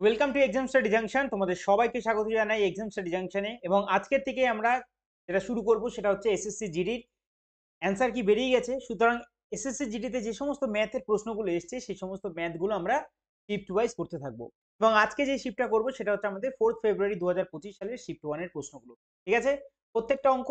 Welcome to exam study junction. তোমাদের সবাইকে স্বাগত জানাই এক্সাম স্টাডি জাংশনে। এবং আজকের থেকে আমরা যেটা শুরু করব সেটা হচ্ছে এসএসসি জিডির অ্যান্সার কি বেরিয়ে গেছে। সুতরাং এসএসসি জিডিতে যে সমস্ত ম্যাথের প্রশ্নগুলো এসছে সেই সমস্ত ম্যাথগুলো আমরা শিফট ওয়াইজ করতে থাকবো। এবং আজকে যে শিফটটা করবো সেটা হচ্ছে আমাদের 4 ফেব্রুয়ারি 2025 সালের শিফট ওয়ানের প্রশ্নগুলো। ঠিক আছে, প্রত্যেকটা অঙ্ক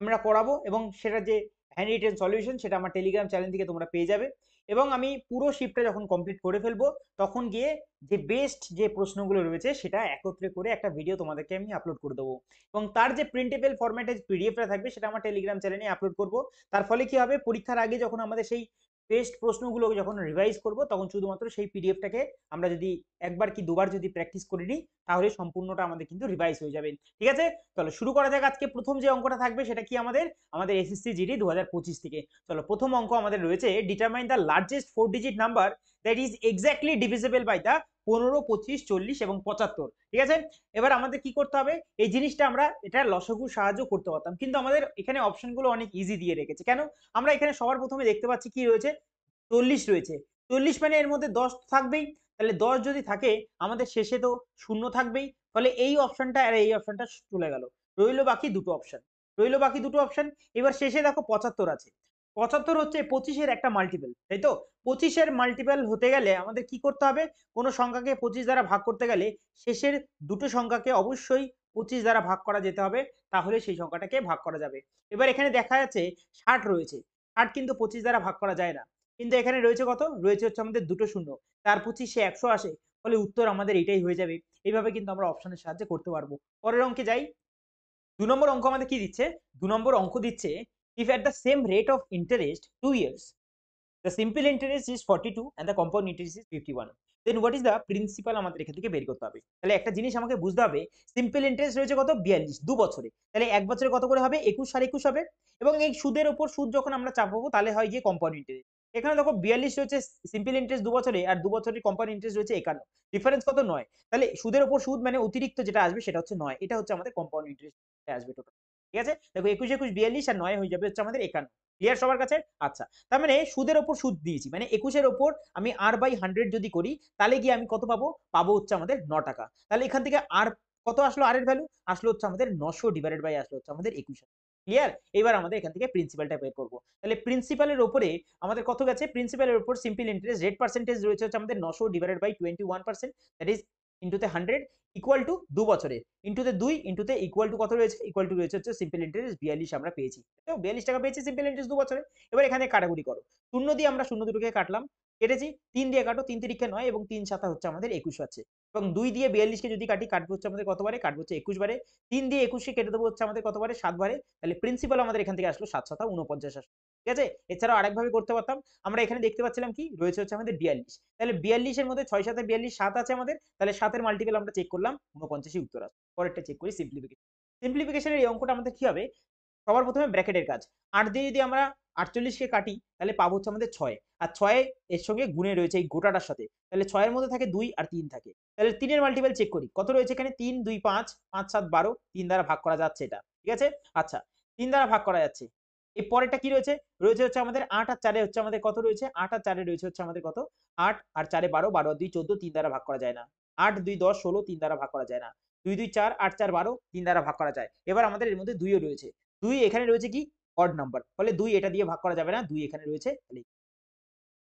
আমরা করাবো এবং সেটা যে হ্যান্ড রিটেন সলিউশন সেটা আমার টেলিগ্রাম চ্যানেল থেকে তোমরা পেয়ে যাবে। এবং আমি পুরো শিফটটা যখন কমপ্লিট করে ফেলবো তখন গিয়ে যে বেস্ট যে প্রশ্নগুলো রয়েছে সেটা একত্রে করে একটা ভিডিও তোমাদেরকে আমি আপলোড করে দেবো। এবং তার যে প্রিন্টেবল ফরম্যাটে পিডিএফটা থাকবে সেটা আমার টেলিগ্রাম চ্যানেলে আপলোড করবো। তার ফলে কি হবে, পরীক্ষার আগে যখন আমাদের সেই টেস্ট প্রশ্নগুলো যখন রিভাইজ করব তখন শুধুমাত্র সেই পিডিএফটাকে আমরা যদি একবার কি দুবার যদি প্র্যাকটিস করে নিই তাহলে সম্পূর্ণটা আমাদের কিন্তু রিভাইজ হয়ে যাবে। ঠিক আছে, চলো শুরু করা যাক। আজকে প্রথম যে অঙ্কটা থাকবে সেটা কি আমাদের আমাদের এসএসসি জিডি 2025 থেকে। চলো প্রথম অঙ্ক আমাদের রয়েছে, determine the largest 4 digit number that is exactly divisible by the 15, 25, 40 এবং 75। ঠিক আছে, এবার আমাদের কি করতে হবে, এই জিনিসটা আমরা এটা লসাগু সাহায্য করতে পারতাম, কিন্তু আমাদের এখানে অপশনগুলো অনেক ইজি দিয়ে রেখেছে। কেন, আমরা এখানে সবার প্রথমে দেখতে পাচ্ছি কি রয়েছে, 40 রয়েছে। 40 মানে এর মধ্যে 10 থাকবেই, তাহলে 10 যদি থাকে আমাদের শেষে তো শূন্য থাকবেই। ফলে এই অপশনটা আর এই অপশনটা চলে গেল, রইলো বাকি দুটো অপশন। রইলো বাকি দুটো অপশন। এবার শেষে দেখো 75 আছে। 75 হচ্ছে 25-এর একটা মাল্টিপল, তাই তো? 25-এর মাল্টিপল হতে গেলে আমাদের কি করতে হবে, কোনো সংখ্যাকে 25 দ্বারা ভাগ করতে গেলে শেষের দুটো সংখ্যাকে অবশ্যই 25 দ্বারা ভাগ করা যেতে হবে, তাহলে সেই সংখ্যাটাকে ভাগ করা যাবে। এবার এখানে দেখা যাচ্ছে 60 রয়েছে। 60 কিন্তু 25 দ্বারা ভাগ করা যায় না, কিন্তু এখানে রয়েছে কত, রয়েছে হচ্ছে আমাদের দুটো শূন্য। 4 25 100 আসে, ফলে উত্তর আমাদের এটাই হয়ে যাবে। এইভাবে কিন্তু আমরা অপশনের সাহায্যে করতে পারবো। পরের অঙ্কে যাই। 2 নম্বর অঙ্ক আমাদের কি দিচ্ছে, 2 নম্বর অঙ্ক দিচ্ছে, if at the same rate of interest 2 years the simple interest is 42 and the compound interest is 51, then what is the principal, আমাদের এখান থেকে বের করতে হবে। তাহলে একটা জিনিস আমাকে বুঝতে হবে, সিম্পল ইন্টারেস্ট রয়েছে কত, 42, 2 বছরে, তাহলে 1 বছরে কত করে হবে, 21 আর 21 হবে। এবং এই সুদের উপর সুদ যখন আমরা চাপাবো তাহলে হয় গিয়ে কম্পাউন্ড ইন্টারেস্ট। এখানে দেখো 42 রয়েছে সিম্পল ইন্টারেস্ট 2 বছরে, আর 2 বছরের কম্পাউন্ড ইন্টারেস্ট রয়েছে 51, ডিফারেন্স কত, 9। তাহলে সুদের উপর সুদ মানে অতিরিক্ত যেটা আসবে সেটা হচ্ছে 9, এটা হচ্ছে আমাদের কম্পাউন্ড ইন্টারেস্ট আসবে টোটাল। ঠিক আছে, দেখো 21 21 42 আর 9 হয়ে যাবে হচ্ছে আমাদের 51। ক্লিয়ার সবার কাছে? আচ্ছা, তার মানে সুদের ওপর সুদ দিয়েছি, মানে 21-এর ওপর আমি r/100 যদি করি তাহলে গিয়ে আমি কত পাবো, পাবো হচ্ছে আমাদের 9 টাকা। তাহলে এখান থেকে আর কত আসলো, আর এর ভ্যালু আসলো হচ্ছে আমাদের 900 ডিভাইডেড বাই আসলো হচ্ছে আমাদের 21। ক্লিয়ার? এবার আমাদের এখান থেকে প্রিন্সিপালটা বের করব। তাহলে প্রিন্সিপালের উপরে আমাদের কত গেছে, প্রিন্সিপালের উপর সিম্পল ইন্টারেস্ট রেট পার্সেন্টেজ রয়েছে হচ্ছে আমাদের 900 ডিভাইডেড বাই 21%, দ্যাট ইজ ইনটুতে 100 ইকুয়াল টু 2 বছরে ইনটুতে 2 ইনটুতে ইকুয়াল টু কত রয়েছে, ইকুয়াল টু রয়েছে হচ্ছে সিম্পল ইন্টারেস্ট 42 আমরা পেয়েছি। তো 42 টাকা পেয়েছি সিম্পল ইন্টারেস্ট 2 বছরে। এবার এখানে কাটাকুটি করো, শূন্য দিয়ে আমরা শূন্য দুটোকে কাটলাম, কেটেছি। 3 দিয়ে কাটো, 3 তিরিক্ষে 9 এবং 3 7 হচ্ছে আমাদের 21 আছে। এবং 2 দিয়ে 42 কে যদি কাটি, কাটবো হচ্ছে আমাদের কতবারে, কাটবো হচ্ছে 21 বারে। 3 দিয়ে 21 কে কেটে দেবো হচ্ছে আমাদের কতবারে, 7 বারে। তাহলে প্রিন্সিপাল আমাদের এখান থেকে আসলো 7 7 49 আসলো। ঠিক আছে, এছাড়াও আরেকভাবে করতে পারতাম, আমরা এখানে দেখতে পাচ্ছিলাম কি রয়েছে হচ্ছে আমাদের 42, তাহলে 42 এর মধ্যে 6 7 42 7 আছে আমাদের, তাহলে 7 এর মাল্টিপল আমরা চেক করলাম, 49ই উত্তর আসে। পরেরটা চেক করি, সিম্পলিফিকেশন। সিম্পলিফিকেশনের এই অঙ্কটা আমাদের কি হবে, সবার প্রথমে ব্র্যাকেটের কাজ। 8 দিয়ে যদি আমরা 48 কে কাটি তাহলে পাবো হচ্ছে আমাদের 6, আর 6 এর সঙ্গে গুণে রয়েছে এই গোটাটার সাথে, তাহলে 6 এর মধ্যে থাকে 2 আর 3 থাকে। তাহলে 3 এর মাল্টিপল চেক করি, কত রয়েছে এখানে, 3 2 5 5 7 12, 3 দ্বারা ভাগ করা যাচ্ছে এটা। ঠিক আছে, আচ্ছা 3 দ্বারা ভাগ করা যাচ্ছে। এর পরেরটা কি রয়েছে, রয়েছে হচ্ছে আমাদের 8 আর 4 এ হচ্ছে আমাদের কত রয়েছে, 8 আর 4 এ রয়েছে হচ্ছে আমাদের কত, 8 আর 4 এ 12, 12 আর 2 14, 3 দ্বারা ভাগ করা যায় না। 8 2 10 16, 3 দ্বারা ভাগ করা যায় না। 2 2 4 8 4 12, 3 দ্বারা ভাগ করা যায়। এবার আমাদের এর মধ্যে 2 ও রয়েছে। 2 এখানে রয়েছে কি, অড নাম্বার, ফলে 2 এটা দিয়ে ভাগ করা যাবে না, 2 এখানে রয়েছে।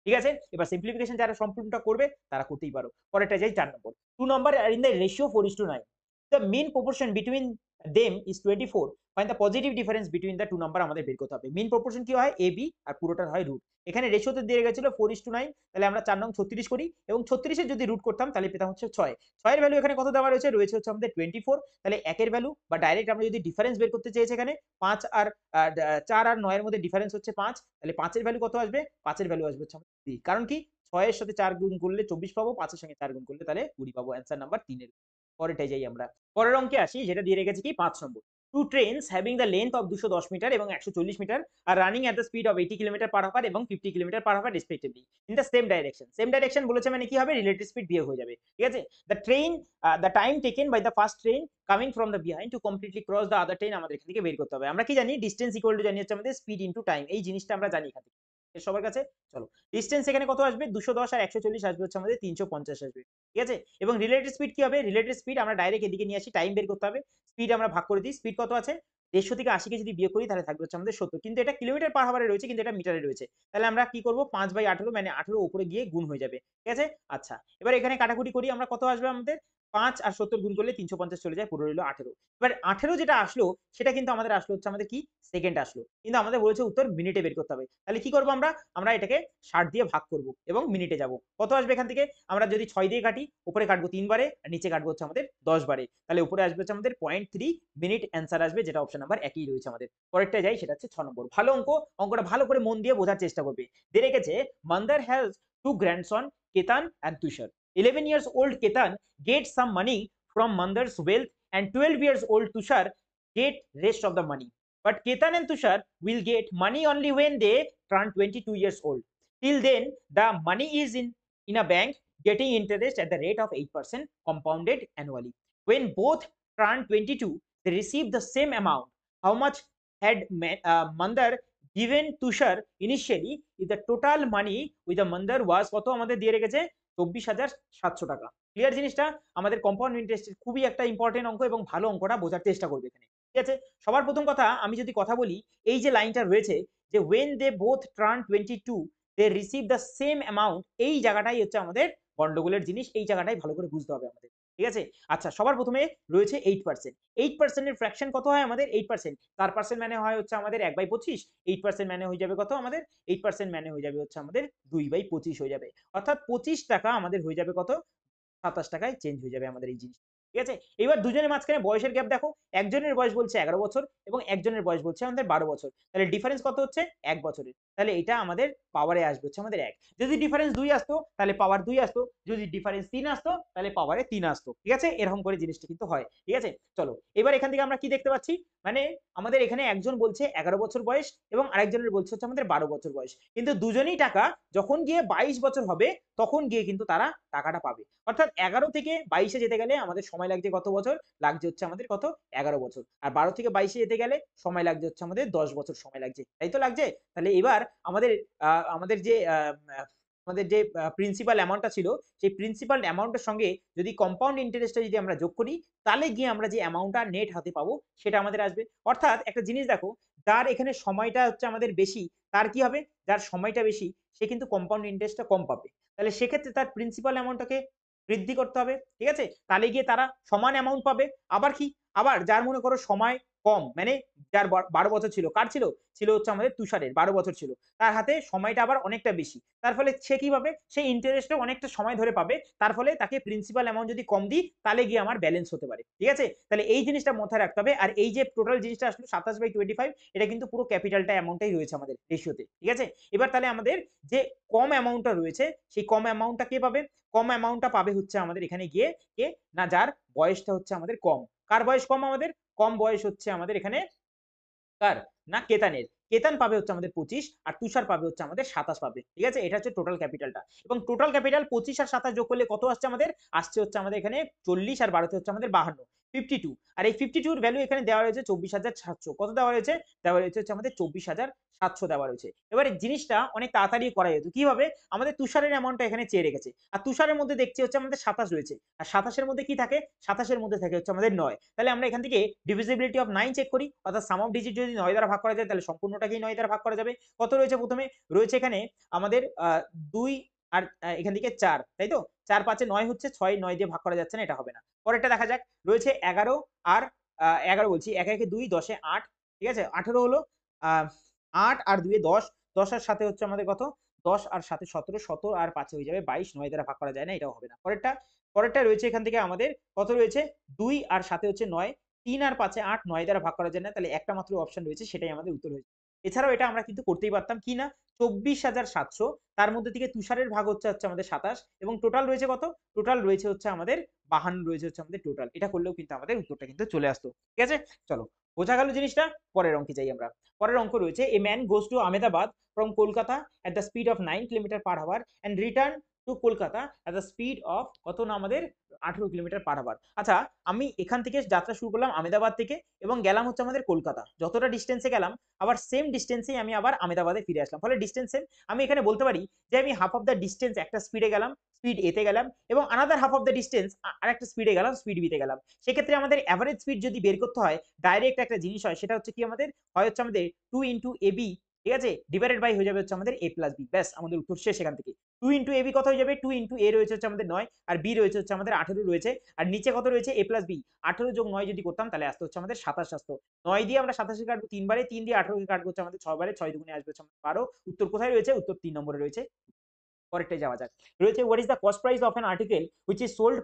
ঠিক আছে, এবার সিম্পলিফিকেশন যারা সম্পূর্ণটা করবে তারা করতেই পারো। পরেরটা যাই, 4 নম্বর। 2 নম্বর আর in the ratio 4:9, the mean proportion between them is 24, find the positive difference between the 2 number আমাদের বের করতে হবে। মিন প্রপোর্শন কি হয়, ab, আর পুরোটার হয় রুট। এখানে রেশিওতে দিয়ে গেছিল 4:9, তাহলে আমরা 4 নং 36 করি, এবং 36 এর যদি রুট করতাম তাহলে পেতাম হচ্ছে 6। 6 এর ভ্যালু এখানে কত দেওয়া রয়েছে, রয়েছে হচ্ছে আমাদের 24, তাহলে 1 এর ভ্যালু বা ডাইরেক্ট আমরা যদি ডিফারেন্স বের করতে চেয়েছি এখানে 5 আর 4 আর 9 এর মধ্যে ডিফারেন্স হচ্ছে 5, তাহলে 5 এর ভ্যালু কত আসবে, 5 এর ভ্যালু আসবে হচ্ছে 3। কারণ কি, 6 এর সাথে 4 গুণ করলে 24 পাবো, 5 এর সঙ্গে 4 গুণ করলে তাহলে 20 পাবো। অ্যান্সার নাম্বার 3 এর। পরেরটাই যাই আমরা। পরের অঙ্কে আসি, যেটা দিয়ে রেখেছি কি 5 নম্বর। Two trains having the length of 210 metre এবং 140 metre are running at the speed of 80 kilometre per hour এবং 50 kilometre per hour respectively in the same direction. Same direction বলেছে মানে কি হবে, রিলেটিভ স্পিড বিয়োগ হয়ে যাবে। ঠিক আছে, the time taken by the first train coming from the behind to completely cross the other train আমাদের এখান থেকে বের করতে হবে। আমরা কি জানি, ডিসটেন্স ইকুয়াল টু জানি হচ্ছে আমাদের স্পিড ইনটু টাইম, এই জিনিসটা আমরা জানি এখান থেকে। এর সবার কাছে? চলো, ডিসটেন্স এখানে কত আসবে? 210 আর 140 আসবে হচ্ছে আমাদের 350 আসবে। ঠিক আছে? এবং রিলেটিভ স্পিড কি হবে? রিলেটিভ স্পিড আমরা ডাইরেক্ট এদিকে নিয়ে আসি, টাইম বের করতে হবে। স্পিড আমরা ভাগ করে দিই। স্পিড কত আছে? 150 থেকে 80 কে যদি বিয়োগ করি তাহলে থাকবে হচ্ছে আমাদের 70, কিন্তু এটা কিলোমিটার পার হাওয়ারে রয়েছে, কিন্তু এটা মিটারে রয়েছে। তাহলে আমরা কি করব? 5/18 মানে 18 উপরে গিয়ে গুণ হয়ে যাবে। ঠিক আছে? আচ্ছা, এবার এখানে কাটাকুটি করি আমরা, কত আসবে আমাদের? 5 আর 70 গুণ করলে 350 চলে যায়, পুরো রইল 18। এবার 18 যেটা আসলো সেটা কিন্তু আমাদের আসলো হচ্ছে আমাদের কি? সেকেন্ড আসলো। কিন্তু আমাদের বলেছে উত্তর মিনিটে বের করতে হবে। তাহলে কি করব আমরা? আমরা এটাকে 60 দিয়ে ভাগ করব এবং মিনিটে যাব। কত আসবে এখান থেকে? আমরা যদি 6 দিয়ে কাটি, উপরে কাটবো 3 বারে আর নিচে কাটবো হচ্ছে আমাদের 10 বারে। তাহলে উপরে আসবে হচ্ছে আমাদের 0.3 মিনিট অ্যান্সার আসবে, যেটা অপশন নাম্বার একই রয়েছে আমাদের। পরেরটায় যাই, সেটা হচ্ছে 6 নম্বর। ভালো অঙ্ক, অঙ্কটা ভালো করে মন দিয়ে বোঝার চেষ্টা করবে। দিয়ে রেখেছে Mandar has two grandson Ketan and Tushar. 11 years old Ketan gets some money from Mandar's wealth and 12 years old Tushar get rest of the money. But Ketan and Tushar will get money only when they turn 22 years old. Till then, the money is in a bank getting interest at the rate of 8% compounded annually. When both turn 22, they receive the same amount. How much had Mandar given Tushar initially? If the total money with the Mandar was কত আমাদের দিয়ে রেখেছে? 24,700 টাকা। Clear জিনিসটা? আমাদের compound ইন্টারেস্টের খুবই একটা ইম্পর্টেন্ট অঙ্ক এবং ভালো অঙ্কটা বোঝার চেষ্টা করবে এখানে। ঠিক আছে? সবার প্রথম কথা, আমি যদি কথা বলি, এই যে লাইনটা রয়েছে যে when they both turn 22 they receive the same amount, এই জায়গাটাই হচ্ছে আমাদের গন্ডগোলের জিনিস, এই জায়গাটাই ভালো করে বুঝতে হবে আমাদের। ঠিক আছে? আচ্ছা, সবার প্রথমে রয়েছে 8%। 8% এর ফ্র্যাকশন কত হয় আমাদের? 8%, তার পার্সেন্ট মানে হয় হচ্ছে আমাদের 1/25। 8% মানে হয়ে যাবে কত আমাদের? 8% মানে হয়ে যাবে হচ্ছে আমাদের 2/25 হয়ে যাবে। অর্থাৎ 25 টাকা আমাদের হয়ে যাবে কত? 27 টাকায় চেঞ্জ হয়ে যাবে আমাদের এই জিনিস। ঠিক আছে? এবার দুজনের মাঝখানে বয়সের গ্যাপ দেখো। একজনের বয়স বলছে 11 বছর এবং একজনের বয়স বলছে আমাদের 12 বছর। তাহলে ডিফারেন্স কত হচ্ছে? 1 বছরের। তাহলে এটা আমাদের পাওয়ারে আসবে হচ্ছে আমাদের 1। যদি ডিফারেন্স 2 আসতো তাহলে পাওয়ার 2 আসতো। যদি ডিফারেন্স 3 আসতো তাহলে পাওয়ারে 3 আসতো। ঠিক আছে? এরকম করে জিনিসটা কিন্তু হয়। ঠিক আছে? চলো, এবার এখান থেকে আমরা কি দেখতে পাচ্ছি? মানে আমাদের এখানে একজন বলছে 11 বছর বয়স এবং আরেকজনের বলছে হচ্ছে আমাদের 12 বছর বয়স। কিন্তু দুজনেই টাকা যখন গিয়ে 22 বছর হবে তখন গিয়ে কিন্তু তারা টাকাটা পাবে। অর্থাৎ 11 থেকে 22 এ যেতে গেলে আমাদের সময় লাগছে কত বছর? লাগছে হচ্ছে আমাদের কত? 11 বছর। আর 12 থেকে 22 এ যেতে গেলে সময় লাগছে হচ্ছে আমাদের 10 বছর সময় লাগছে। তাই তো লাগছে? তাহলে এবার আমাদের আমাদের যে প্রিন্সিপাল অ্যামাউন্টটা ছিল, সেই প্রিন্সিপাল অ্যামাউন্টের সঙ্গে যদি কম্পাউন্ড ইন্টারেস্টটা যদি আমরা যোগ করি, তাহলে গিয়ে আমরা যে অ্যামাউন্টটা নেট হাতে পাবো সেটা আমাদের আসবে। অর্থাৎ একটা জিনিস দেখো, যার এখানে সময়টা হচ্ছে আমাদের বেশি, তার কি হবে? যার সময়টা বেশি সে কিন্তু কম্পাউন্ড ইন্টারেস্টটা কম পাবে। তাহলে সেক্ষেত্রে তার প্রিন্সিপাল অ্যামাউন্টটাকে বৃদ্ধি করতে হবে। ঠিক আছে? তাহলে গিয়ে তারা সমান অ্যামাউন্ট পাবে। আবার কি? আবার যার মনে করো সময় কম, মানে যার 12 বছর ছিল, কার ছিল? ছিল হচ্ছে আমাদের তুষারের 12 বছর ছিল। তার হাতে সময়টা আবার অনেকটা বেশি। তার ফলে সে কি পাবে? সে ইন্টারেস্টও অনেকটা সময় ধরে পাবে। তার ফলে তাকে প্রিন্সিপাল অ্যামাউন্ট যদি কম দিই তাহলে গিয়ে আমার ব্যালেন্স হতে পারে। ঠিক আছে? তাহলে এই জিনিসটা মাথায় রাখতে হবে। আর এই যে টোটাল জিনিসটা আসলো 27/25, এটা কিন্তু পুরো ক্যাপিটালটা অ্যামাউন্টটাই রয়েছে আমাদের রেশিওতে। ঠিক আছে? এবার তাহলে আমাদের যে কম অ্যামাউন্টটা রয়েছে সেই কম অ্যামাউন্টটা কে পাবে? কম অ্যামাউন্টটা পাবে হচ্ছে আমাদের এখানে গিয়ে কে? না, যার বয়সটা হচ্ছে আমাদের কম। কার বয়স কম আমাদের? কম বয়স হচ্ছে আমাদের এখানে কার? না, কেতানের। কেতান পাবে হচ্ছে আমাদের 25 আর তুষার পাবে হচ্ছে আমাদের 27 পাবে। ঠিক আছে? এটা হচ্ছে টোটাল ক্যাপিটালটা। এবং টোটাল ক্যাপিটাল 25 আর 27 যোগ করলে কত আসছে আমাদের? আসছে হচ্ছে আমাদের এখানে 40 আর 12 তে হচ্ছে আমাদের 52, 52। আর এই 52 এর ভ্যালু এখানে দেওয়া রয়েছে 24,700। কত দেওয়া রয়েছে? দেওয়া রয়েছে হচ্ছে আমাদের 24,700 দেওয়া রয়েছে। এবার এই জিনিসটা অনেক তাড়াতাড়ি করা যেত। কিভাবে? আমাদের তুষারের অ্যামাউন্টটা এখানে চেয়ে রেখেছে। আর তুষারের মধ্যে দেখছি হচ্ছে আমাদের 27 রয়েছে। আর 27 এর মধ্যে কি থাকে? 27 এর মধ্যে থাকে হচ্ছে আমাদের 9। তাহলে আমরা এখান থেকে ডিভিজিবিলিটি অফ 9 চেক করি। অর্থাৎ সাম অফ ডিজিট যদি 9 দ্বারা ভাগ করা যায় তাহলে সম্পূর্ণটাকেই 9 দ্বারা ভাগ করা যাবে। কত রয়েছে প্রথমে? রয়েছে এখানে আমাদের 2 আর এখান থেকে 4, তাই তো? 4 5 এ 9 হচ্ছে, 6 9 দিয়ে ভাগ করা যাচ্ছে না, এটা হবে না। পরেরটা দেখা যাক। রয়েছে 11 আর 11 বলছি, 1 একে 2, 10 এ 8, ঠিক আছে? 18 হলো, আ 8 আর 2 এ 10, 10 আর 7 এ হচ্ছে আমাদের কত? 10 আর 7 এ 17, 17 আর 5 এ হয়ে যাবে 22, 9 দ্বারা ভাগ করা যায় না, এটাও হবে না। পরেরটা রয়েছে এখান থেকে আমাদের কত রয়েছে? 2 আর 7 এ হচ্ছে 9, 3 আর 5 এ 8, 9 দ্বারা ভাগ করা যায় না, তাহলে একটা মাত্র অপশন রয়েছে, সেটাই আমাদের উত্তর হয়েছে। এছাড়াও এটা আমরা কিন্তু করতেই পারতাম, কি না? 24,700, তার মধ্যে থেকে তুষারের ভাগ হচ্ছে আমাদের 27 এবং টোটাল রয়েছে কত? টোটাল রয়েছে হচ্ছে আমাদের 52 রয়েছে হচ্ছে আমাদের টোটাল। এটা করলেও কিন্তু আমাদের উত্তরটা কিন্তু চলে আসতো। ঠিক আছে? চলো, বোঝা গেল জিনিসটা? পরের অঙ্কে যাই আমরা। পরের অঙ্ক রয়েছে, a man goes to Ahmedabad from Kolkata at the speed of 9 kilometre পার হাওয়ার and return to Kolkata at the speed of কত না আমাদের কিলোমিটার পার আওয়ার। আচ্ছা, আমি এখান থেকে যাত্রা শুরু করলাম আমেদাবাদ থেকে এবং গেলাম হচ্ছে আমাদের কলকাতা। যতটা ডিস্টেন্সে গেলাম আবার সেম ডিস্টেন্সেই আমি আবার আমেদাবাদে ফিরে আসলাম, ফলে ডিস্টেন্স সেম। আমি এখানে বলতে পারি যে আমি হাফ অফ দ্য ডিস্টেন্স একটা স্পিডে গেলাম, স্পিড এতে গেলাম, এবং another half of the distance আরেকটা স্পিডে গেলাম, স্পিড বিতে গেলাম। সেক্ষেত্রে আমাদের অ্যাভারেজ স্পিড যদি বের করতে হয়, ডাইরেক্ট একটা জিনিস হয়, সেটা হচ্ছে কি আমাদের হয় হচ্ছে আমাদের 2 ইন্টু এবি, ঠিক আছে, ডিভাইডেড বাই হয়ে যাবে হচ্ছে আমাদের এ প্লাস বি। ব্যাস, আমাদের উত্তর শেষ এখান থেকে। 2 ইন্টু এবি কত হয়ে যাবে? 2 ইন্টু এ রয়েছে হচ্ছে আমাদের 9, আর বি রয়েছে হচ্ছে আমাদের 18 রয়েছে, আর নিচে কত রয়েছে? এ প্লাস বি। 18 যোগ 9 যদি করতাম তাহলে আসতে হচ্ছে আমাদের 27 আসতো। 9 দিয়ে আমরা 27 কে কাটবো 3 বারে, 3 দিয়ে 18 কে কাটবো হচ্ছে আমাদের 6 বারে, 6 দুগুণে আসবে হচ্ছে আমাদের 12। উত্তর কোথায় রয়েছে? উত্তর 3 নম্বরে রয়েছে। পরেরটায় যাওয়া যাক। রয়েছে what is the cost price of an article which is sold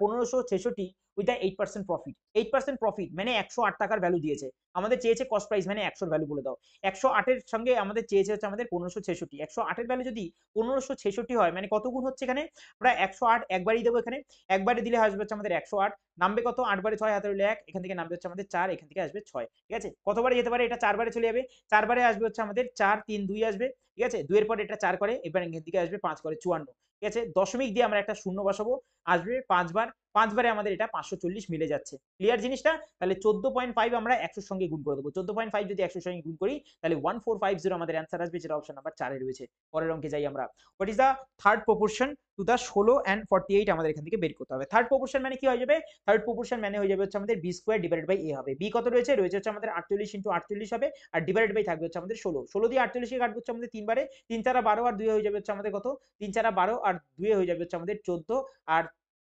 1566 with the 8% profit. 8% profit মানে 108 টাকার ভ্যালু দিয়েছে। আমাদের চেয়েছে কস্ট প্রাইস মানে 100 এর ভ্যালু বলে দাও। 108 এর সঙ্গে আমাদের চেয়েছে হচ্ছে আমাদের 1566। 108 এর ভ্যালু যদি 1566 হয় মানে কত গুণ হচ্ছে এখানে? আমরা 108 একবারই দেবো এখানে। একবারে দিলে আসবে হচ্ছে আমাদের 108। নামবে কত? 8 বারে 6 হাতে হলো 1, এখান থেকে নামবে হচ্ছে আমাদের 4, এখান থেকে আসবে 6। ঠিক আছে? কতবারে যেতে পারে? এটা 4 বারে চলে যাবে। 4 বারে আসবে হচ্ছে আমাদের 4, 3, 2 আসবে। ঠিক আছে? 2 এর পরে এটা 4 করে, এবার এখান থেকে আসবে 5 করে 54। ঠিক আছে? দশমিক দিয়ে আমরা একটা শূন্য বসাবো, আসবে 5 বার। 5 বারে আমাদের এটা 540 মিলে যাচ্ছে। ক্লিয়ার জিনিসটা? তাহলে 14.5 আমরা 100 এর সঙ্গে গুণ করে দেবো। 14.5 যদি 100 এর সঙ্গে গুণ করি তাহলে 1450 আমাদের অ্যান্সার আসবে, যেটা অপশন নাম্বার 4 এ রয়েছে। পরের অঙ্কে যাই আমরা। What is the third proportion to the 16 and 48 আমাদের এখান থেকে বের করতে হবে। থার্ড প্রপোর্শন মানে কি হয়ে যাবে? থার্ড প্রপোর্শন মানে হয়ে যাবে হচ্ছে আমাদের বি স্কয়ার ডিভাইডেড বাই এ হবে। বি কত রয়েছে? রয়েছে হচ্ছে আমাদের 48 ইনটু 48 হবে, আর ডিভাইডেড বাই থাকবে হচ্ছে আমাদের 16। 16 দিয়ে 48 কে কাটবো হচ্ছে আমাদের 3 বারে। 3 4 12 আর 2 হয়ে যাবে হচ্ছে আমাদের কত? 3 4 12 আর 2 হয়ে যাবে হচ্ছে আমাদের 14, আর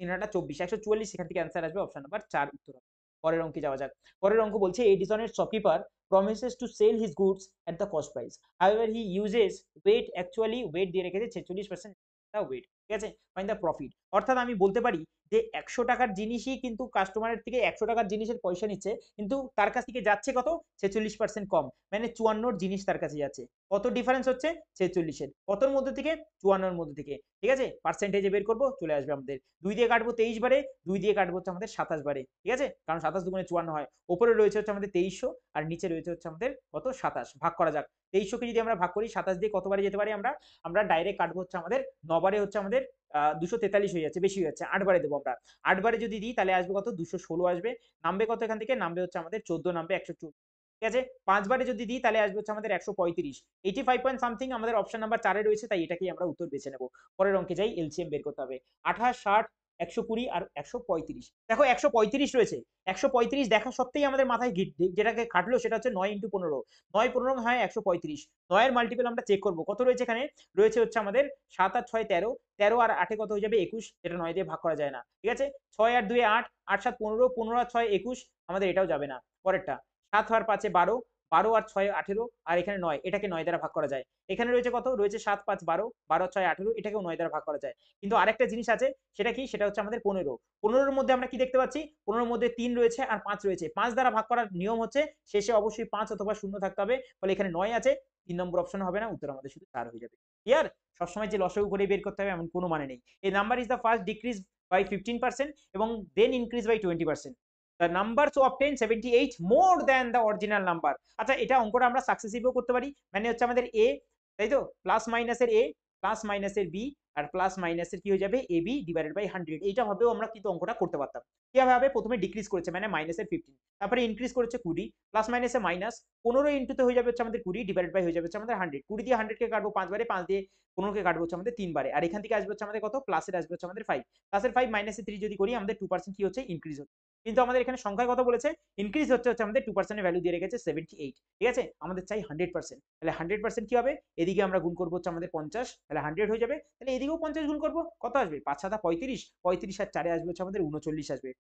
3 8 24, 144। এখান থেকে অ্যান্সার আসবে অপশন নাম্বার 4 উত্তর হবে। পরের অঙ্কে যাওয়া যাক। পরের অঙ্ক বলছে a dishonest shopkeeper promises to sell his goods at the cost price. However, he uses weight, actually weight দিয়ে রেখেছে 46% the weight। ঠিক আছে? find the profit। অর্থাৎ আমি বলতে পারি যে 100 টাকার জিনিসই কিন্তু কাস্টমারের থেকে 100 টাকার জিনিসের পয়সা নিচ্ছে, কিন্তু তার কাছ থেকে যাচ্ছে কত? 46% কম, মানে 54 র জিনিস তার কাছে যাচ্ছে। কত ডিফারেন্স হচ্ছে? 46 এর। কতর মধ্যে থেকে? 54 এর মধ্যে থেকে। ঠিক আছে? পার্সেন্টেজে বের করব, চলে আসবে আমাদের 2 দিয়ে কাটবো 23 বারে, 2 দিয়ে কাটবো হচ্ছে আমাদের 27 বারে। ঠিক আছে? কারণ 27 দুগুণে 54 হয়। উপরে রয়েছে হচ্ছে আমাদের 2300, আর নিচে রয়েছে হচ্ছে আমাদের কত? 27। ভাগ করা যাক। 2300 কে যদি আমরা ভাগ করি 27 দিয়ে কতবারে যেতে পারি আমরা? আমরা ডাইরেক্ট কাটবো হচ্ছে আমাদের 9 বারে, হচ্ছে আমাদের 243 হয়ে যাচ্ছে, বেশি হয়ে যাচ্ছে। 8 বারে দেবো আমরা। 8 বারে যদি দিই তাহলে আসবে কত? 216 আসবে। নামবে কত এখান থেকে? নামবে হচ্ছে আমাদের 14, নামবে 114। ঠিক আছে? 5 বারে যদি দিই তাহলে আসবে হচ্ছে আমাদের 135। 85 পয়েন্ট সামথিং আমাদের অপশন নাম্বার 4 এ রয়েছে, তাই এটাকেই আমরা উত্তর বেছে নেব। পরের অঙ্কে যাই। এলসিএম বের করতে হবে। 28, 60, 120 আর 135। দেখো 135 রয়েছে। 135 দেখা সত্ত্বেই আমাদের মাথায় যেটাকে খাটলো সেটা হচ্ছে 9 ইন্টু 15। 9 15 হয় 135। 9 এর মাল্টিপল আমরা চেক করব। কত রয়েছে এখানে? রয়েছে হচ্ছে আমাদের 7 আর 6 13, 13 আর 8 কত হয়ে যাবে? 21, যেটা 9 দিয়ে ভাগ করা যায় না। ঠিক আছে? 6 আর 2 8, 8 7 15, 15 আর 6 21, আমাদের এটাও যাবে না। পরেরটা 7 আর 5 12, 12 আর 6 18, আর এখানে 9, এটাকে 9 দ্বারা ভাগ করা যায়। এখানে রয়েছে কত? রয়েছে 7 5 12, 12 6 18, এটাকেও 9 দ্বারা ভাগ করা যায়। কিন্তু আরেকটা জিনিস আছে, সেটা কি? সেটা হচ্ছে আমাদের 15। 15 এর মধ্যে আমরা কি দেখতে পাচ্ছি? 15 এর মধ্যে 3 রয়েছে আর 5 রয়েছে। 5 দ্বারা ভাগ করার নিয়ম হচ্ছে শেষে অবশ্যই 5 অথবা 0 থাকতে হবে। ফলে এখানে 9 আছে, 3 নম্বর অপশন হবে না, উত্তর আমাদের শুধু 4 হয়ে যাবে। ক্লিয়ার? সবসময় যে লসাগু করে বের করতে হবে এমন কোনো মানে নেই। এই number is the first decrease by 15% এবং then increase by 20%। The number so obtained 78 more than the original number। আচ্ছা, এটা অঙ্কটা আমরা সাকসেসিভও করতে পারি। মানে হচ্ছে আমাদের a, তাই তো, প্লাস মাইনাসের a, প্লাস মাইনাসের b, আর প্লাস মাইনাসের কি হয়ে যাবে? ab divided by 100। এইটা ভাবেও আমরা কিন্তু অঙ্কটা করতে পারতাম। কিভাবে হবে? প্রথমে ডিক্রিজ করেছে মানে মাইনাসের 15, তারপরে ইনক্রিজ করেছে 20, প্লাস মাইনাসে মাইনাস 15 ইনটুতে হয়ে যাবে হচ্ছে আমাদের 20, ডিভাইডেড বাই হয়ে যাবে হচ্ছে আমাদের 100। 20 দিয়ে 100 কে কাটবো 5 বারে, 5 দিয়ে 15 কে কাটবো হচ্ছে আমাদের 3 বারে, আর এখান থেকে আসবে হচ্ছে আমাদের কত? প্লাসের আসবে হচ্ছে আমাদের 5। প্লাসের 5 মাইনাসের 3 যদি করি আমাদের 2% কি হচ্ছে? ইনক্রিজ হচ্ছে। কিন্তু আমাদের এখানে সংখ্যায় কত বলেছে? ইনক্রিজ হচ্ছে আমাদের 2% এর ভ্যালু দিয়ে রেখেছে 78। ঠিক আছে? আমাদের চাই 100%। তাহলে 100% কি হবে? এদিকে আমরা গুণ করবো হচ্ছে আমাদের 50, তাহলে 100 হয়ে যাবে। তাহলে এদিকেও 50 গুণ করবো, কত আসবে? 5 7 35, 35 আর 4 আসবে হচ্ছে আমাদের 39 আসবে।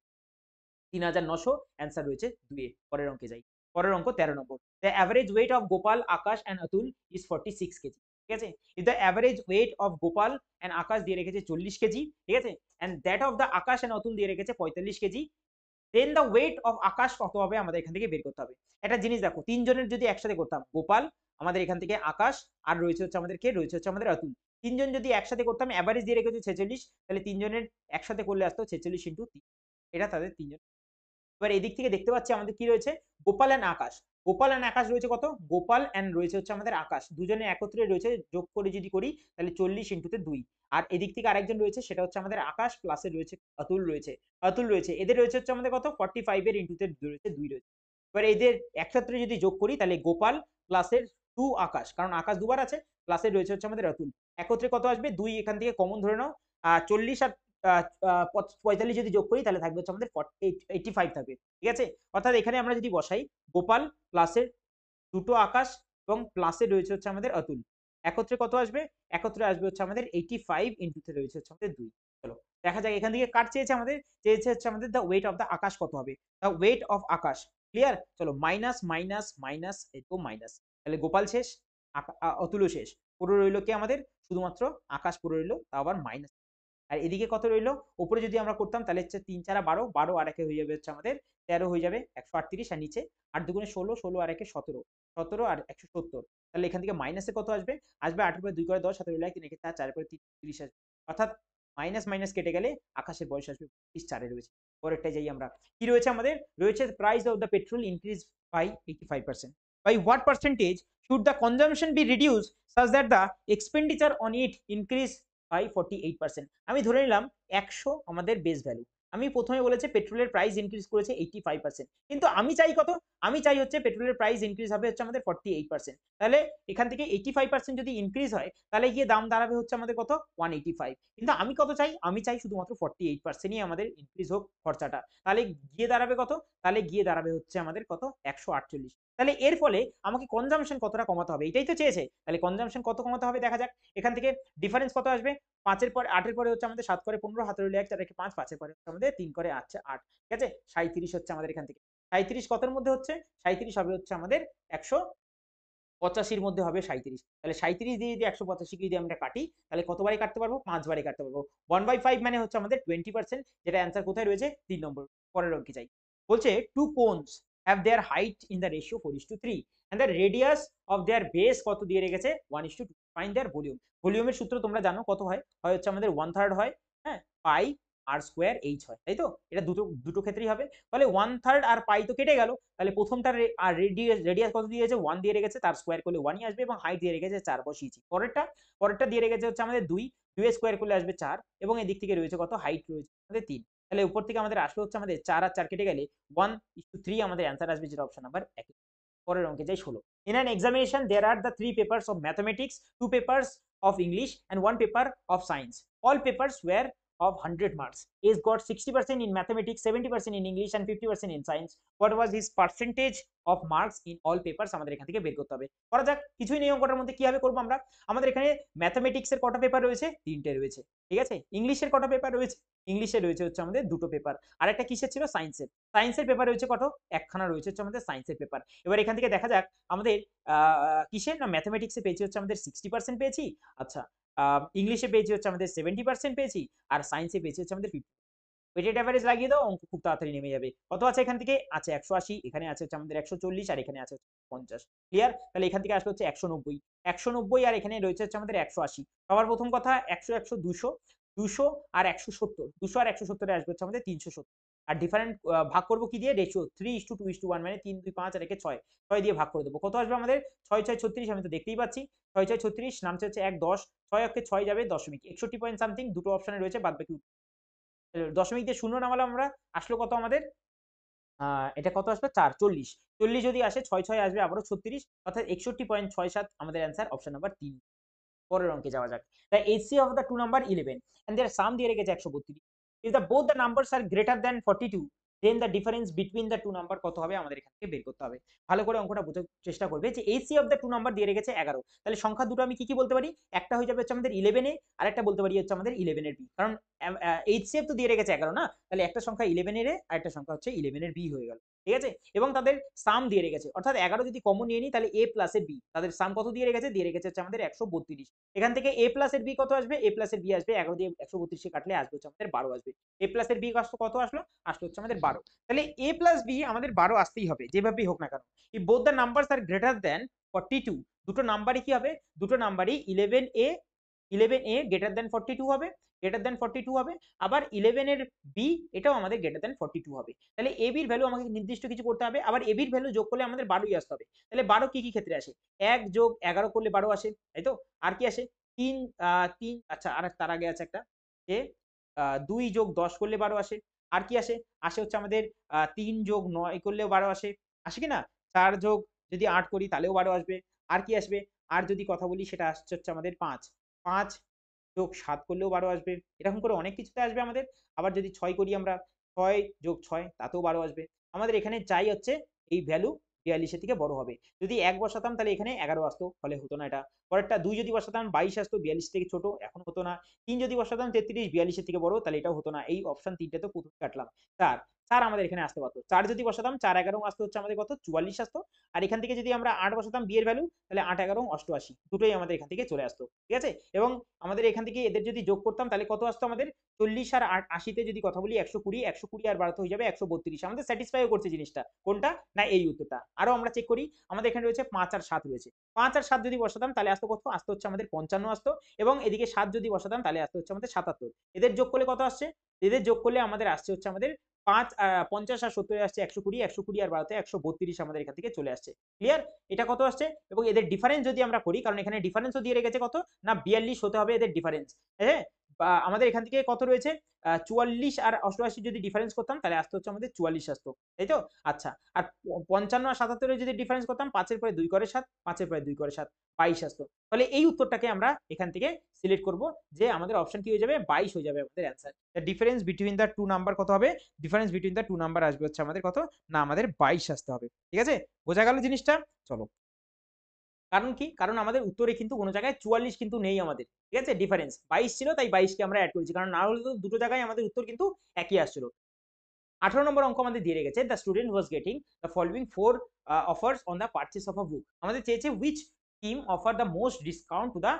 3900 অ্যান্সার রয়েছে 2 এ। পরের অঙ্কে যাই। পরের অঙ্ক 13 নম্বর। The average weight of Gopal, Akash and Atul is 46 KG. ঠিক আছে? If the average weight of Gopal and Akash দিয়ে রেখেছে 40 কেজি, ঠিক আছে, and that of the Akash and Atul দিয়ে রেখেছে 45 KG, then the weight of Akash কত হবে? আমাদের এখান থেকে বের করতে হবে। একটা জিনিস দেখো, তিনজনের যদি একসাথে করতাম, গোপাল, আমাদের এখান থেকে আকাশ, আর রয়েছে হচ্ছে আমাদের কে? রয়েছে হচ্ছে আমাদের অতুল। তিনজন যদি একসাথে করতাম, অ্যাভারেজ দিয়ে রেখেছে 46, তাহলে তিনজনের একসাথে করলে আসতো 46 ইন্টু 3। এটা তাদের তিনজন। এবার এদিক থেকে দেখতে পাচ্ছি আমাদের কি রয়েছে? গোপাল এন্ড আকাশ। গোপাল অ্যান্ড আকাশ রয়েছে কত, গোপাল অ্যান্ড রয়েছে হচ্ছে আমাদের আকাশ, দুজনে একত্রে রয়েছে, যোগ করে যদি করি তাহলে 40 ইন্টুতে 2। আর এদিক থেকে আরেকজন রয়েছে সেটা হচ্ছে আমাদের আকাশ, প্লাসে রয়েছে অতুল রয়েছে, এদের রয়েছে হচ্ছে আমাদের কত 45 এর ইন্টুতে রয়েছে 2 রয়েছে। এবার এদের একসাথে যদি যোগ করি তাহলে গোপাল প্লাসের 2 আকাশ, কারণ আকাশ দুবার আছে, প্লাসে রয়েছে হচ্ছে আমাদের অতুল, একত্রে কত আসবে 2, এখান থেকে কমন ধরে নাও, 40 আর 45 যদি যোগ করি তাহলে থাকবে হচ্ছে আমাদের 85 থাকবে, ঠিক আছে। অর্থাৎ এখানে আমরা যদি বসাই গোপাল প্লাসের দুটো আকাশ এবং প্লাসে রয়েছে হচ্ছে আমাদের অতুল, একত্রে কত আসবে, একত্রে আসবে হচ্ছে আমাদের 85 ইন্টুতে রয়েছে হচ্ছে আমাদের 2। চলো দেখা যাক এখান থেকে কাট চেয়েছে আমাদের, চেয়েছে হচ্ছে আমাদের দ্য ওয়েট অফ দ্য আকাশ কত হবে, the weight of Akash, clear. চলো মাইনাস মাইনাস মাইনাস, এই তো মাইনাস, তাহলে গোপাল শেষ, অতুলও শেষ, পুরো রইলো কি আমাদের শুধুমাত্র আকাশ পুরো রইলো, তা আবার মাইনাস। আর এদিকে কত রইলো, উপরে যদি আমরা করতাম তাহলে হচ্ছে 3 4 12, 12 আর 1 হয়ে যাবে হচ্ছে আমাদের 13 হয়ে যাবে 138, আর নিচে 8 দুগুণে 16, 16 আর 1 17, 17 আর 170, তাহলে এখান থেকে মাইনাসে কত আসবে, আসবে 8 এর পরে 2 করে 10, 7 রইলো 1, 3 একে 4, 4 এর পরে 3 30 আসবে, অর্থাৎ মাইনাস মাইনাস কেটে গেলে আকাশের বয়স আসবে 30, 4 এ রয়েছে। পরেরটাই যাই আমরা, কি রয়েছে আমাদের, রয়েছে price of the petrol increase by 85%, by what percentage should the consumption be reduce such that the expenditure on it increase by 48%। আমি ধরে নিলাম 100 আমাদের বেস ভ্যালু, আমি প্রথমে বলেছে পেট্রোলের প্রাইস ইনক্রিজ করেছে 85%, কিন্তু আমি চাই কত, আমি চাই হচ্ছে পেট্রোলের প্রাইস ইনক্রিজ হবে হচ্ছে আমাদের 48%, তাহলে এখান থেকে 85% যদি ইনক্রিজ হয় তাহলে গিয়ে দাম দাঁড়াবে হচ্ছে আমাদের কত 185, কিন্তু আমি কত চাই, আমি চাই শুধুমাত্র 48%ই আমাদের ইনক্রিজ হোক খরচাটা, তাহলে গিয়ে দাঁড়াবে কত, তাহলে গিয়ে দাঁড়াবে হচ্ছে আমাদের কত 148, তাহলে এর ফলে আমাকে কনজাম্পশন কতটা কমাতে হবে, এটাই তো চেয়েছে, তাহলে কনজাম্পশন কত কমাতে হবে দেখা যাক, এখান থেকে ডিফারেন্স কত আসবে, 5 এর পরে 8 এর পরে হচ্ছে আমাদের 7 করে 15, হাতে রইলো 1, 4 একে 5, 5 এর পরে হচ্ছে আমাদের 3 করে 8, 8, ঠিক আছে, 37 হচ্ছে আমাদের এখান থেকে, 37 কতের মধ্যে হচ্ছে, 37 হবে হচ্ছে আমাদের 185 মধ্যে হবে 37, তাহলে 37 দিয়ে যদি 185 কে যদি আমরা কাটি তাহলে কতবারে কাটতে পারবো, 5 বারে কাটতে পারবো, 1/5 মানে হচ্ছে আমাদের 20%, যেটা অ্যান্সার কোথায় রয়েছে 3 নম্বর। পরের অঙ্কে যাই, বলছে two cones have their height in the ratio 4:3 and the radius of their base কত দিয়ে রেখেছে 1:2, ফাইন্ড দেয়ার ভলিউম, ভলিউমের সূত্র তোমরা জানো কত হয়, হয় হচ্ছে আমাদের 1/3 হয়, হ্যাঁ, পাই আর স্কোয়ার এইচ হয়, তাই তো, এটা দুটো দুটো ক্ষেত্রেই হবে, তাহলে 1/3 আর পাই তো কেটে গেল, তাহলে প্রথমটার আর রেডিয়াস কত দিয়েছে 1 দিয়ে রেখেছে, তার স্কোয়ার করলে 1ই আসবে, এবং হাইট দিয়ে রেখেছে 4 বসিয়েছি, পরেরটা দিয়ে রেখেছে হচ্ছে আমাদের 2, 2 এর স্কোয়ার করলে আসবে 4, এবং এদিক থেকে রয়েছে কত হাইট রয়েছে আমাদের 3, তাহলে উপর থেকে আমাদের আসলে হচ্ছে আমাদের 4 আর 4 কেটে গেলে 1:3 আমাদের অ্যান্সার আসবে, যেটা অপশন নাম্বার 1। পরের অঙ্কে যাই 16, in an examination there are the 3 papers of mathematics, 2 papers of English and 1 paper of science, all papers were of 100 marks, is got 60% in mathematics, 70% in English and 50% in science, what was his percentage of marks in all papers, আমাদের এখান থেকে বের করতে হবে, করা যাক, কিছুই নিয়ম করার মধ্যে কিভাবে করব আমরা, আমাদের এখানে ম্যাথমেটিক্স এর কটা পেপার রয়েছে, 3টে রয়েছে, ঠিক আছে, ইংলিশের কটা পেপার রয়েছে, ইংলিশে রয়েছে হচ্ছে আমাদের 2টো পেপার, আর একটা কিসের ছিল সায়েন্সের পেপার রয়েছে কত, একখানা রয়েছে হচ্ছে আমাদের সায়েন্সের পেপার, এবার এখান থেকে দেখা যাক আমাদের কিসের না ম্যাথমেটিক্সে পেয়েছি হচ্ছে আমাদের 60% পেয়েছি, আচ্ছা ইংলিশে পেয়েছি হচ্ছে আমাদের 70% পেয়েছি, আর সায়েন্সে পেয়েছি হচ্ছে আমাদের 50, ওয়েটেড অ্যাভারেজ লাগিয়ে দাও, অঙ্ক খুব তাড়াতাড়ি নেমে যাবে, কত আছে এখান থেকে, আছে 180, এখানে আছে হচ্ছে আমাদের 140, আর এখানে আছে 50, ক্লিয়ার, তাহলে এখান থেকে আসলে হচ্ছে 190, 190 আর এখানে রয়েছে হচ্ছে আমাদের 180, সবার প্রথম কথা 100 100 200, 200 আর 170, 200 আর 170 এ আসবে হচ্ছে আমাদের 370, আর ডিফারেন্ট ভাগ করবো কি দিয়ে, রেশিও 3:2:1, মানে 3 2 5 আর একে 6, 6 দিয়ে ভাগ করে দেবো, কত আসবে আমাদের 6 6 36, আমি তো দেখতেই পাচ্ছি 6 6 36, নামছে হচ্ছে 1 10, 6 অক্ষে 6 যাবে দশমিক 61 পয়েন্ট সামথিং, দুটো অপশনে রয়েছে, বাদ বাকি দশমিক দিয়ে শূন্য নামালাম আমরা, আসলো কত আমাদের, এটা কত আসবে 4 40, 40 যদি আসে 6 6 আসবে আবারও 36, অর্থাৎ 61.67 আমাদের অ্যান্সার অপশন নাম্বার 3। পরের অঙ্কে যাওয়া যাক, the HCF of the two number 11 and their sum দিয়ে রেখেছে 132, if the both the numbers are greater than 42 then the difference between the two number কত হবে, আমাদের এখান থেকে বের করতে হবে, ভালো করে অঙ্কটা বোঝার চেষ্টা করবে, যে HCF of the two number দিয়ে রেখেছে 11, তাহলে সংখ্যা দুটো আমি কি কি বলতে পারি, একটা হয়ে যাবে হচ্ছে আমাদের 11 এ, আর একটা বলতে পারি হচ্ছে আমাদের 11 এর বি, কারণ HCF তো দিয়ে রেখেছে 11 না, তাহলে একটা সংখ্যা 11 এর এ আর একটা সংখ্যা হচ্ছে 11 এর বি হয়ে গেল, ঠিক আছে, এবং তাদের সাম দিয়ে রেখেছে, অর্থাৎ 11 যদি কমন নিয়ে নিই তাহলে a প্লাস এর বি, তাদের সাম কত দিয়ে রেখেছে হচ্ছে আমাদের 132, এখান থেকে a প্লাস এর বি কত আসবে, a প্লাস এর বি আসবে 11 দিয়ে 132 কে কাটলে আসবে হচ্ছে আমাদের 12 আসবে, a প্লাস এর বি কত আসলো হচ্ছে আমাদের 12, তাহলে a প্লাস বি আমাদের 12 আসতেই হবে যেভাবেই হোক না কেন, if both the numbers are greater than 42, দুটো নাম্বারই কি হবে, দুটো নাম্বারই 11a 11A গ্রেটার দেন 42 হবে, গ্রেটার দেন 42 হবে। আবার 11 এর বি এটাও আমাদের গ্রেটার দেন 42 হবে। তাহলে এ বির ভ্যালু আমাকে নির্দিষ্ট কিছু করতে হবে। আবার এ বির ভ্যালু যোগ করলে আমাদের 12ই আসতে হবে। তাহলে 12 কি কি ক্ষেত্রে আসে? 1 যোগ 11 করলে 12 আসে, তাই তো? আর কি আসে? 3 3 আচ্ছা, আর তার আগে আছে একটা যে 2 যোগ 10 করলে 12 আসে। আর কি আসে? আসে হচ্ছে আমাদের 3 যোগ 9 করলেও 12 আসে। আসে কি না? 4 যোগ যদি 8 করি তাহলেও 12 আসবে। আর কি আসবে? আর যদি কথা বলি সেটা আসছে হচ্ছে আমাদের 5 5 যোগ 7 করলেও 12 আসবে। এরকম করে অনেক কিছুতে আসবে আমাদের। আবার যদি 6 করি আমরা, 6 যোগ 6 তাতেও 12 আসবে। আমাদের এখানে চাই হচ্ছে এই ভ্যালু 42 এর থেকে বড় হবে। যদি 1 বসাতাম তাহলে এখানে 11 আসতো, ফলে হতো না এটা। পরেরটা 2 যদি বসাতাম 22 আসতো, 42 থেকে ছোট, এখন হতো না। 3 যদি বসাতাম 33, 42 এর থেকে বড়, তাহলে এটাও হতো না। এই অপশন 3 তো প্রথমে কাটলাম। 4 4 আমাদের এখানে আসতে পারতো। 4 যদি বসাতাম 4 11 আসতো হচ্ছে আমাদের কত? 44 আসতো। আর এখান থেকে যদি আমরা 8 বসাতাম বি এর ভ্যালু, তাহলে 8 11 88, দুটোই আমাদের এখান থেকে চলে আসতো। ঠিক আছে? এবং আমাদের এখান থেকে এদের যদি যোগ করতাম তাহলে কত আসতো আমাদের? 40 আর 80 তে যদি কথা বলি 120, 120 আর 12 হয়ে যাবে 132। আমাদের স্যাটিসফাইও করছে জিনিসটা। কোনটা? না এই উত্তরটা। আরো আমরা চেক করি। আমাদের এখানে রয়েছে 5 আর 7 রয়েছে। 5 আর 7 যদি বসাতাম তাহলে আসতো কত? আসতো হচ্ছে আমাদের 55 আসতো, এবং এদিকে 7 যদি বসাতাম তাহলে আসতো হচ্ছে আমাদের 77। এদের যোগ করলে কত আসছে? এদের যোগ করলে আমাদের আসছে হচ্ছে আমাদের 50 আর 70 আসছে 120, 120 আর 12 132 আমাদের এখান থেকে চলে আসছে। ক্লিয়ার? এটা কত আসছে? এবং এদের ডিফারেন্স যদি আমরা করি, কারণ এখানে ডিফারেন্সও দিয়ে রেখেছে কত? না 42 হতে হবে এদের ডিফারেন্স। হ্যাঁ? বা আমাদের এখান থেকে কত রয়েছে? 44 আর 88 যদি ডিফারেন্স করতাম তাহলে আসতো হচ্ছে আমাদের 44 আসতো। তাই তো? আচ্ছা। আর 55 আর 77 এর যদি ডিফারেন্স করতাম 5 এর পরে 2 করে 7, 5 এর পরে 2 করে 7, 22 আসতো। তাহলে এই উত্তরটাকে আমরা এখান থেকে সিলেক্ট করব, যে আমাদের অপশন কি হয়ে যাবে? 22 হয়ে যাবে আমাদের answer. The difference between the two number কত হবে? Difference between the two number আসবে হচ্ছে আমাদের কত? না আমাদের 22 আসতে হবে। ঠিক আছে? বোঝা গেল জিনিসটা? চলো। কারণ কি? কারণ আমাদের উত্তরে কিন্তু কোনো জায়গায় 44 কিন্তু নেই আমাদের। ঠিক আছে? ডিফারেন্স 22 ছিল, তাই 22 কে আমরা এড করেছি। কারণ না হলে তো দুটো জায়গায় আমাদের উত্তর কিন্তু একই আসছিল। 18 নম্বর অঙ্ক আমাদের দিয়ে রেখেছে, the student was getting the following 4 offers on the purchase of a book. আমাদের চেয়েছে which scheme offer the most discount to the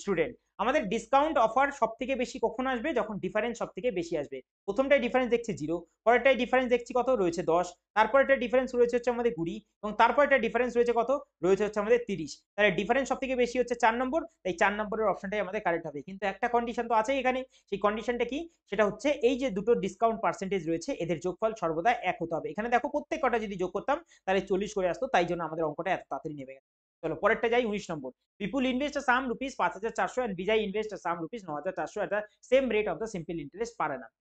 student. আমাদের ডিসকাউন্ট অফার সব থেকে বেশি কখন আসবে? যখন ডিফারেন্স সব থেকে বেশি আসবে। প্রথমটায় ডিফারেন্স দেখছি 0, পরেরটায় ডিফারেন্স দেখছি কত? রয়েছে 10, তারপরেরটা ডিফারেন্স রয়েছে হচ্ছে আমাদের 20, এবং তারপরেরটা ডিফারেন্স রয়েছে কত? রয়েছে হচ্ছে আমাদের 30। তাহলে ডিফারেন্স সব থেকে বেশি হচ্ছে 4 নম্বর, তাই 4 নম্বরের অপশনটাই আমাদের কারেক্ট হবে। কিন্তু একটা কন্ডিশন তো আছেই এখানে। সেই কন্ডিশনটা কি? সেটা হচ্ছে এই যে দুটো ডিসকাউন্ট পার্সেন্টেজ রয়েছে এদের যোগফল সর্বদা 1 হতে হবে। এখানে দেখো প্রত্যেক কটা যদি যোগ করতাম তাহলে 40 করে আসতো, তাই জন্য আমাদের অঙ্কটা এত তাড়াতাড়ি নেমে গেছে। চলো পরেরটা যাই, 19 নম্বর। People invest some rupees 5400 and Vijay invest some rupees 9400 at the same rate of the simple interest per annum.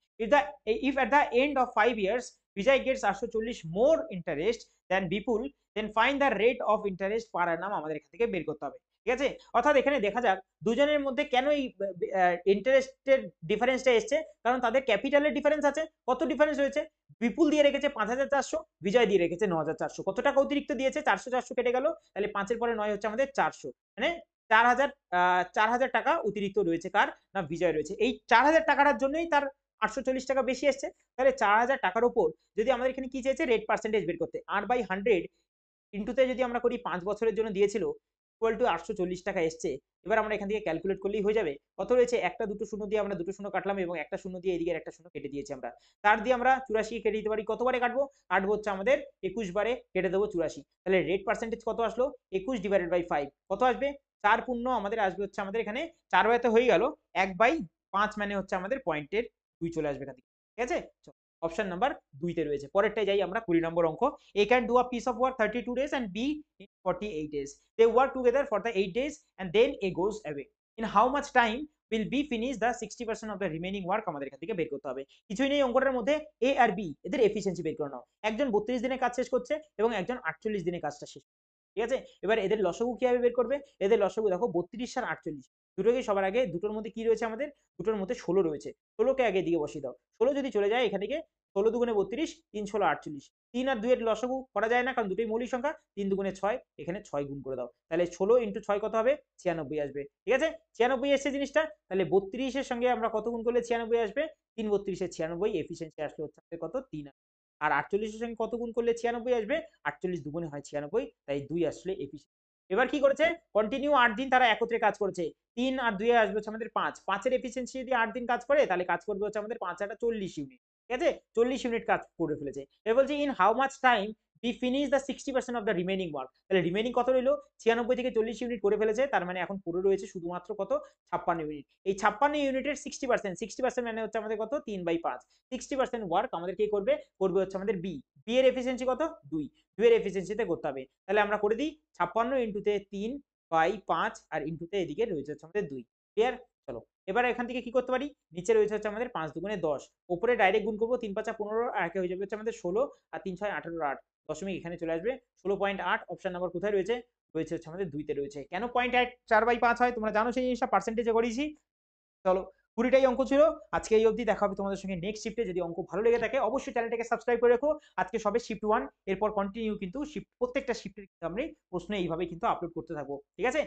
If at the end of 5 years Vijay gets 840 more interest than Vipul, then find the rate of interest per annum আমাদের এখান থেকে বের করতে হবে। ঠিক আছে? অর্থাৎ এখানে দেখা যাক দুজনের মধ্যে কেন এই ইন্টারেস্টের ডিফারেন্সটা এসছে, কারণ তাদের ক্যাপিটালের ডিফারেন্স আছে। কত ডিফারেন্স রয়েছে? বিপুল দিয়ে রেখেছে 5400, বিজয় দিয়ে রেখেছে 9400। কত টাকা অতিরিক্ত দিয়েছে? 400 400 কেটে গেল, তাহলে 5 এর পরে 9 হচ্ছে আমাদের 400, মানে 4000 টাকা অতিরিক্ত রয়েছে কার? না বিজয় রয়েছে। এই 4000 টাকার জন্যই তার 840 টাকা বেশি এসছে। তাহলে 4000 টাকার উপর যদি আমাদের এখানে কি চেয়েছে? রেট পার্সেন্টেজ বের করতে। 8/100 ইন্টুতে যদি আমরা করি 5 বছরের জন্য দিয়েছিল, ইকুয়াল টু 840 টাকা এসছে। এবার আমরা এখান থেকে ক্যালকুলেট করলেই হয়ে যাবে। কত রয়েছে? একটা দুটো শূন্য দিয়ে আমরা দুটো শূন্য কাটলাম, এবং একটা শূন্য দিয়ে এদিকের একটা শূন্য কেটে দিয়েছি আমরা। তার দিয়ে আমরা 84 কেটে দিতে পারি। কতবারে কাটবো? কাটবো হচ্ছে আমাদের 21 বারে, কেটে দেবো 84। তাহলে রেট পার্সেন্টেজ কত আসলো? 21 ডিভাইডেড বাই 5 কত আসবে? 4 পূর্ণ আমাদের আসবে হচ্ছে আমাদের এখানে 4 বাইতে হয়ে গেল 1/5, মানে হচ্ছে আমাদের পয়েন্টের 2 চলে আসবে এখান থেকে। ঠিক আছে? অপশন নাম্বার 2 তে রয়েছে। পরেরটাই যাই আমরা, 20 নম্বর অঙ্ক। A can do a piece of work 32 days and B in 48 days. They work together for the 8 days and then A goes away. In how much time will B finish the 60% of the remaining work? আমাদের এখান থেকে বের করতে হবে। কিছুই নেই অঙ্কটার মধ্যে। A R B এদের এফিসিয়েন্সি বের করে নাও। একজন 32 দিনে কাজ শেষ করছে এবং একজন 48 দিনে কাজটা শেষ। ঠিক আছে? এবার এদের লসাগু কিভাবে বের করবে? এদের লসাগু দেখো 32 আর 48, দুটোকে সবার আগে, দুটোর মধ্যে কি রয়েছে আমাদের? দুটোর মধ্যে 16 রয়েছে। 16কে আগে দিকে বসিয়ে দাও। 16 যদি চলে যায় এখান থেকে, 16 দুগুণে 32, 3 16 48। 3 আর 2 এর লসাগু করা যায় না, কারণ দুটোই মৌলিক সংখ্যা। 3 দুগুণে 6, এখানে 6 গুণ করে দাও। তাহলে 16 ইন্টু 6 কত হবে? 96 আসবে। ঠিক আছে? 96 এসছে জিনিসটা। তাহলে 32 এর সঙ্গে আমরা কত গুণ করলে 96 আসবে? 3 32 96, এফিসিয়েন্সি আসলে হচ্ছে কত? 3। আর 48 এর সঙ্গে কত গুণ করলে 96 আসবে? 48 দুগুণে হয় 96, তাই 2 আসলে এফিসিয়েন্সি। এবার কি করেছে? কন্টিনিউ 8 দিন তারা একত্রে কাজ করেছে। 3 আর 2 এ আসবে হচ্ছে আমাদের 5। 5 এর এফিসিয়েন্সি যদি 8 দিন কাজ করে, তাহলে কাজ করবে হচ্ছে আমাদের 5 আর 40 ইউনিট। ঠিক আছে? 40 ইউনিট কাজ করে ফেলেছে। এবার বলছে in how much time we finish the 60% of the remaining work। তাহলে রিমেইনিং কত রইলো, 96 থেকে 40 ইউনিট করে ফেলেছে, তার মানে এখন পুরো রয়েছে শুধুমাত্র কত, 56 ইউনিট। এই 56 ইউনিটের 60% মানে হচ্ছে আমাদের কত, 3/5। 60% ওয়ার্ক আমাদের কে করবে, করবে হচ্ছে আমাদের বি। বি এর এফিসিয়েন্সি কত, 2। 2 এর এফিসিয়েন্সিতে করতে হবে। তাহলে আমরা করে দিই 56 ইন্টুতে 3/5 আর ইন্টুতে এদিকে রয়েছে হচ্ছে আমাদের 2। ক্লিয়ার? চলো এবার এখান থেকে কি করতে পারি, নিচে রয়েছে হচ্ছে আমাদের 5 দুগুণে 10, উপরে ডাইরেক্ট গুণ করবো, 3 5 15 আর একে হয়ে যাবে হচ্ছে আমাদের 16 আর 3 6 18 8 দশমিক এখানে চলে আসবে 16.8। অপশন নাম্বার কোথায় রয়েছে, রয়েছে হচ্ছে আমাদের 2 তে রয়েছে। কেন 0.8 4/5 হয় তোমরা জানো সেই জিনিসটা, পার্সেন্টেজে করেছি। চলো 20টাই অঙ্ক ছিল আজকে এই অবধি, দেখা হবে তোমাদের সঙ্গে নেক্সট শিফটে। যদি অঙ্ক ভালো লেগে থাকে অবশ্যই চ্যানেলটাকে সাবস্ক্রাইব করে রাখো। আজকে সবে শিফট 1, এরপর কন্টিনিউ কিন্তু শিফট, প্রত্যেকটা শিফটের আমরা প্রশ্ন এইভাবে কিন্তু আপলোড করতে থাকবো, ঠিক আছে।